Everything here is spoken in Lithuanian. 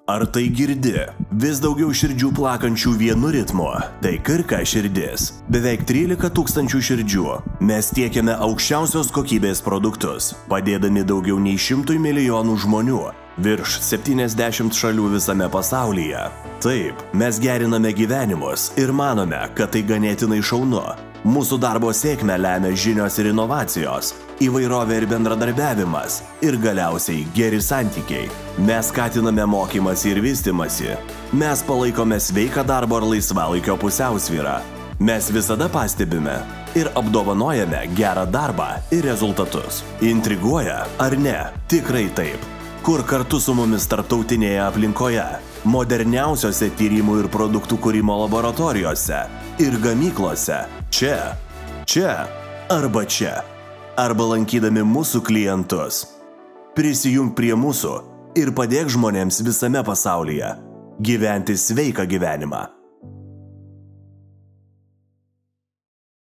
Ar tai girdi? Vis daugiau širdžių plakančių vienu ritmu. Tai Kirka širdis. Beveik 13 000 širdžių. Mes tiekiame aukščiausios kokybės produktus, padėdami daugiau nei 100 milijonų žmonių. Virš 70 šalių visame pasaulyje. Taip, mes geriname gyvenimus ir manome, kad tai ganėtinai šaunu. Mūsų darbo sėkmę lemia žinios ir inovacijos, įvairovė ir bendradarbiavimas ir galiausiai geri santykiai. Mes skatiname mokymąsi ir vystymąsi. Mes palaikome sveiką darbo ar laisvalaikio pusiausvyrą. Mes visada pastebime ir apdovanojame gerą darbą ir rezultatus. Intriguoja, ar ne? Tikrai taip. Kur kartu su mumis tarptautinėje aplinkoje, moderniausiose tyrimų ir produktų kūrimo laboratorijose ir gamyklose, čia arba čia, arba lankydami mūsų klientus. Prisijunk prie mūsų ir padėk žmonėms visame pasaulyje gyventi sveiką gyvenimą.